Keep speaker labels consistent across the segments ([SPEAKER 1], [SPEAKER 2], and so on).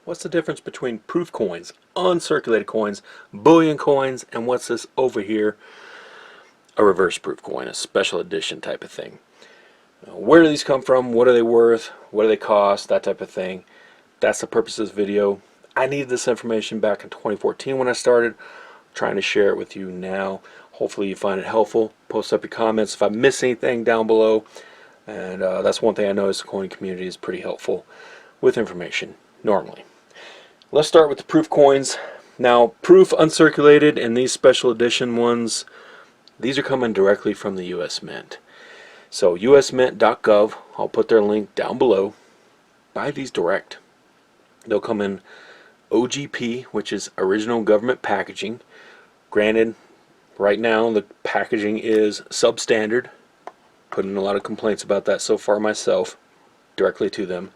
[SPEAKER 1] What's the difference between proof coins, uncirculated coins, bullion coins, and what's this over here? A reverse proof coin, a special edition type of thing. Where do these come from? What are they worth? What do they cost? That type of thing. That's the purpose of this video. I needed this information back in 2014 when I started. I'm trying to share it with you now. Hopefully you find it helpful. Post up your comments if I miss anything down below. And that's one thing I noticed, the coin community is pretty helpful with information normally. Let's start with the proof coins. Now, proof uncirculated and these special edition ones, these are coming directly from the US Mint. So usmint.gov, I'll put their link down below. Buy these direct. They'll come in OGP, which is original government packaging. Granted, right now the packaging is substandard. Put in a lot of complaints about that so far myself, directly to them.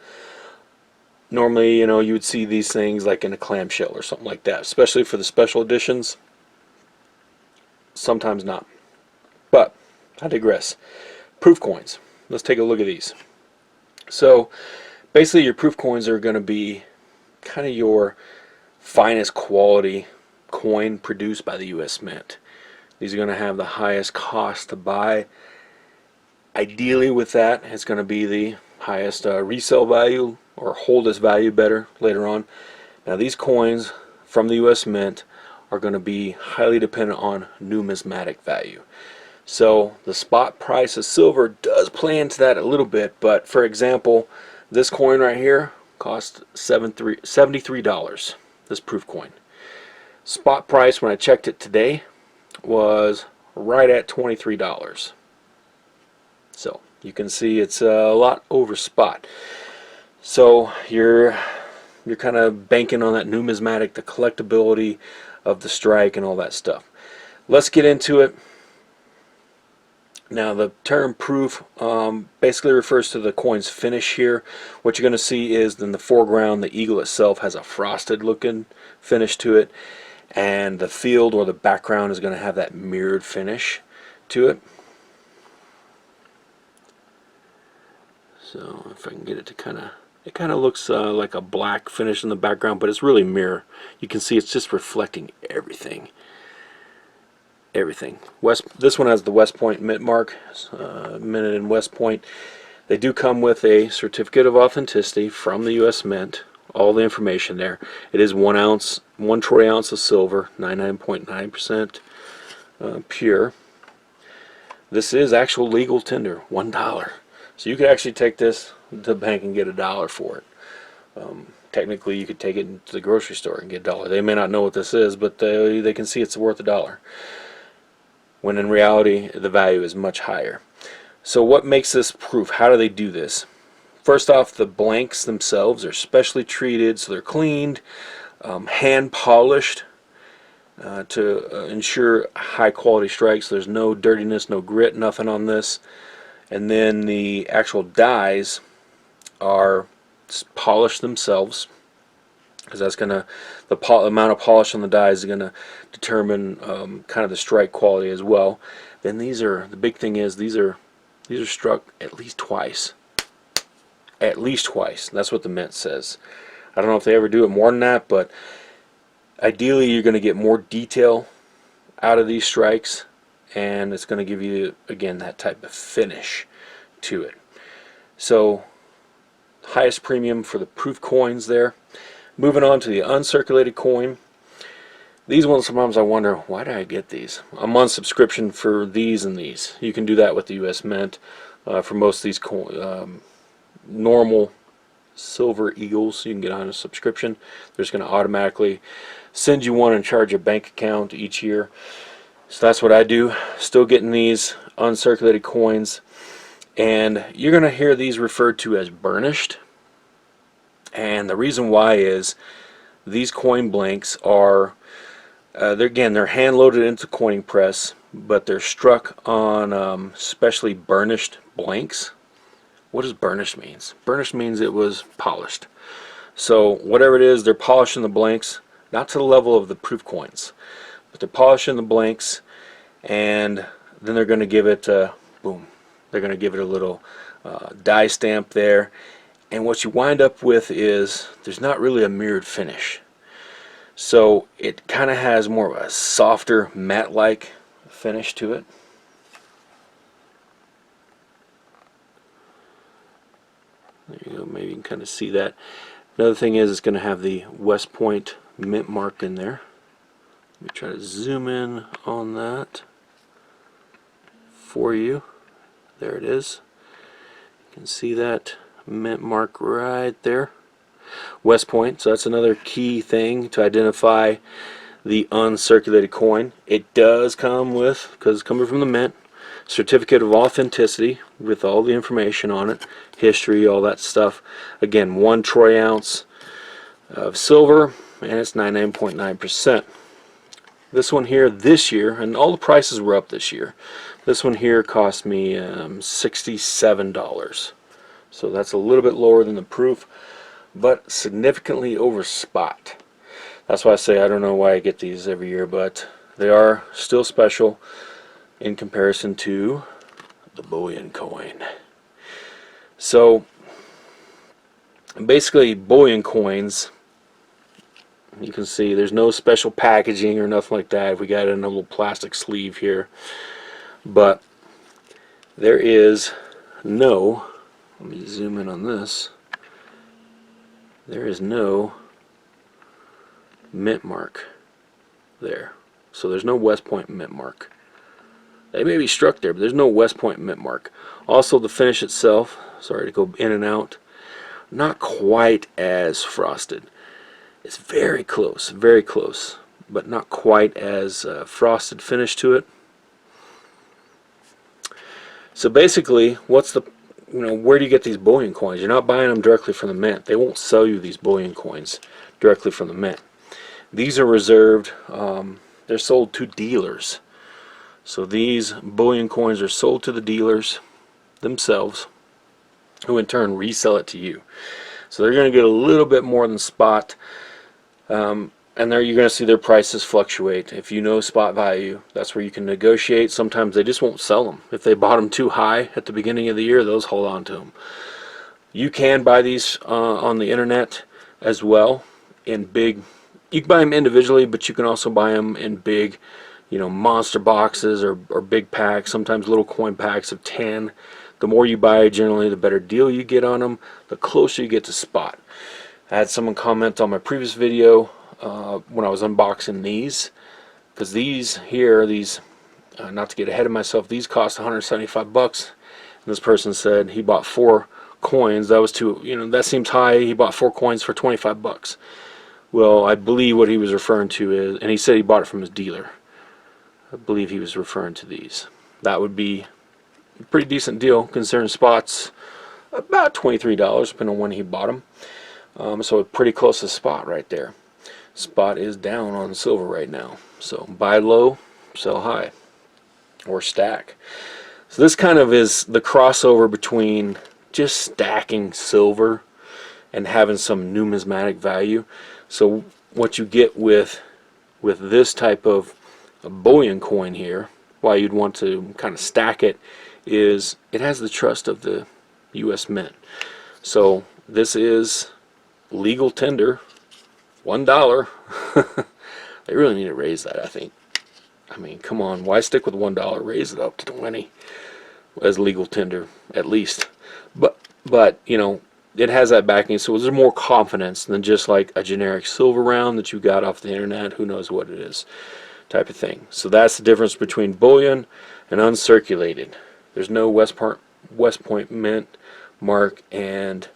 [SPEAKER 1] Normally, you know, you would see these things like in a clamshell or something like that, especially for the special editions. Sometimes not. But I digress. Proof coins. Let's take a look at these. So basically your proof coins are going to be kind of your finest quality coin produced by the US Mint. These are going to have the highest cost to buy. Ideally with that, it's going to be the highest resale value, or hold as value better later on. Now these coins from the US Mint are going to be highly dependent on numismatic value. So the spot price of silver does play into that a little bit, but for example, this coin right here cost $73, this proof coin. Spot price when I checked it today was right at $23. So you can see it's a lot over spot. So you're kind of banking on that numismatic, the collectability of the strike and all that stuff. Let's get into it. Now the term proof basically refers to the coin's finish here. What you're going to see is in the foreground the eagle itself has a frosted looking finish to it, and the field or the background is going to have that mirrored finish to it. So if I can get it to it kind of looks like a black finish in the background, but it's really mirror. You can see it's just reflecting everything. This one has the West Point mint mark, minted in West Point. They do come with a certificate of authenticity from the US Mint. All the information there. It is 1 troy ounce of silver, 99.9% pure. This is actual legal tender, $1. So you could actually take this to the bank and get $1 for it. Technically, you could take it to the grocery store and get $1. They may not know what this is, but they can see it's worth $1. When in reality, the value is much higher. So what makes this proof? How do they do this? First off, the blanks themselves are specially treated, so they're cleaned, hand polished to ensure high quality strikes. There's no dirtiness, no grit, nothing on this. And then the actual dies are polished themselves, because that's gonna the amount of polish on the dies is gonna determine kind of the strike quality as well. Then the big thing is these are struck at least twice. At least twice. That's what the Mint says. I don't know if they ever do it more than that, but ideally you're going to get more detail out of these strikes, and it's going to give you, again, that type of finish to it. So highest premium for the proof coins there. Moving on to the uncirculated coin. These ones, sometimes I wonder, why did I get these? I'm on subscription for these and these. You can do that with the US Mint for most of these normal silver eagles. You can get on a subscription. They're just going to automatically send you one and charge a bank account each year. So that's what I do. Still getting these uncirculated coins, and you're going to hear these referred to as burnished. And the reason why is these coin blanks are they're hand loaded into the coining press, but they're struck on specially burnished blanks. What does burnished means? Burnished means it was polished. So whatever it is, they're polishing the blanks, not to the level of the proof coins, but they're polishing the blanks, and then they're going to give it boom. They're going to give it a little die stamp there, And what you wind up with is there's not really a mirrored finish. So it kind of has more of a softer, matte-like finish to it. There you go, maybe you can kind of see that. Another thing is it's going to have the West Point mint mark in there. Let me try to zoom in on that for you. There it is. You can see that mint mark right there. West Point, so that's another key thing to identify the uncirculated coin. It does come with, because it's coming from the mint, certificate of authenticity with all the information on it, history, all that stuff. Again, 1 troy ounce of silver, and it's 99.9%. This one here this year, and all the prices were up this year, this one here cost me $67. So that's a little bit lower than the proof, but significantly over spot. That's why I say I don't know why I get these every year, but they are still special in comparison to the bullion coin. So basically, bullion coins, you can see there's no special packaging or nothing like that. We got it in a little plastic sleeve here, but there is no, let me zoom in on this, there is no mint mark there. So there's no West Point mint mark. They may be struck there, but there's no West Point mint mark. Also, the finish itself, sorry to go in and out, not quite as frosted. It's very close, but not quite as frosted finish to it. So basically, what's the, where do you get these bullion coins? You're not buying them directly from the mint. They won't sell you these bullion coins directly from the mint. These are reserved, they're sold to dealers. So these bullion coins are sold to the dealers themselves, who in turn resell it to you. So they're going to get a little bit more than spot, and there you're going to see their prices fluctuate. If you know spot value, that's where you can negotiate. Sometimes they just won't sell them. If they bought them too high at the beginning of the year, those hold on to them. You can buy these on the internet as well in big. You can buy them individually, but you can also buy them in big, monster boxes or big packs. Sometimes little coin packs of 10. The more you buy, generally, the better deal you get on them, the closer you get to spot. I had someone comment on my previous video when I was unboxing these, because these here, not to get ahead of myself, these cost 175 bucks. And this person said he bought 4 coins. That was too, that seems high. He bought 4 coins for 25 bucks. Well, I believe what he was referring to is, and he said he bought it from his dealer. I believe he was referring to these. That would be a pretty decent deal considering spot's about $23, depending on when he bought them. So pretty close to spot right there. Spot is down on silver right now. So buy low, sell high, or stack. So this kind of is the crossover between just stacking silver and having some numismatic value. So what you get with this type of a bullion coin here, why you'd want to kind of stack it, is it has the trust of the U.S. Mint. So this is legal tender, $1. They really need to raise that, I think. I mean, come on, why stick with $1? Raise it up to 20 as legal tender, at least. But it has that backing, so there's more confidence than just like a generic silver round that you got off the internet, who knows what it is, type of thing. So that's the difference between bullion and uncirculated. There's no West Point mint mark, and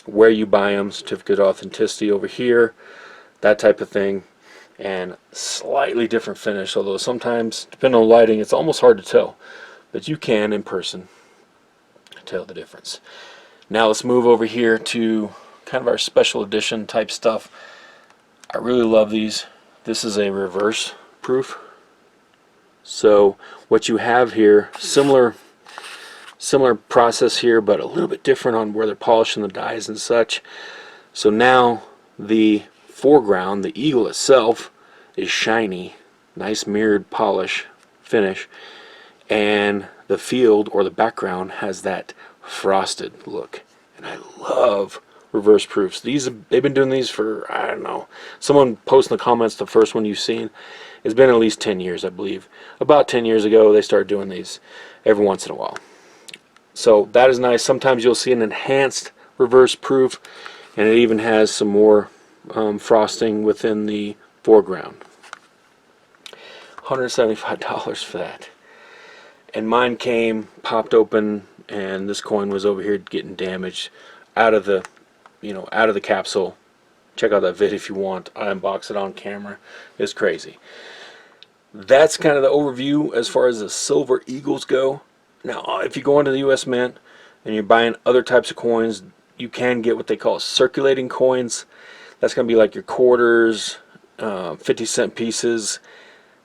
[SPEAKER 1] where you buy them, certificate of authenticity over here, that type of thing, and slightly different finish, although sometimes, depending on lighting, it's almost hard to tell, but you can in person tell the difference. Now let's move over here to kind of our special edition type stuff. I really love these. This is a reverse proof. So what you have here, similar process here, but a little bit different on where they're polishing the dies and such. So now the foreground, the eagle itself, is shiny, nice mirrored polish finish, and the field or the background has that frosted look. And I love reverse proofs. They've been doing these for, I don't know. Someone posted in the comments the first one you've seen. It's been at least 10 years, I believe. About 10 years ago, they started doing these every once in a while. So that is nice. Sometimes you'll see an enhanced reverse proof, and it even has some more frosting within the foreground. $175 for that. And mine came, popped open, and this coin was over here getting damaged out of the, out of the capsule. Check out that vid if you want. I unboxed it on camera. It's crazy. That's kind of the overview as far as the silver eagles go. Now, if you go into the U.S. Mint and you're buying other types of coins, you can get what they call circulating coins. That's going to be like your quarters, 50-cent pieces.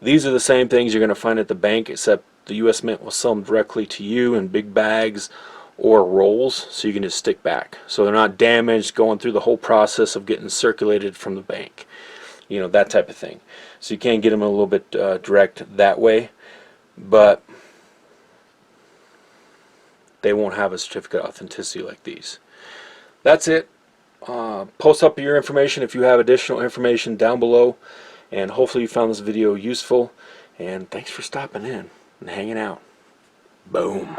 [SPEAKER 1] These are the same things you're going to find at the bank, except the U.S. Mint will sell them directly to you in big bags or rolls, so you can just stick back. So they're not damaged going through the whole process of getting circulated from the bank. That type of thing. So you can get them a little bit direct that way, but they won't have a certificate of authenticity like these. That's it. Post up your information if you have additional information down below, and hopefully you found this video useful, and thanks for stopping in and hanging out. Boom.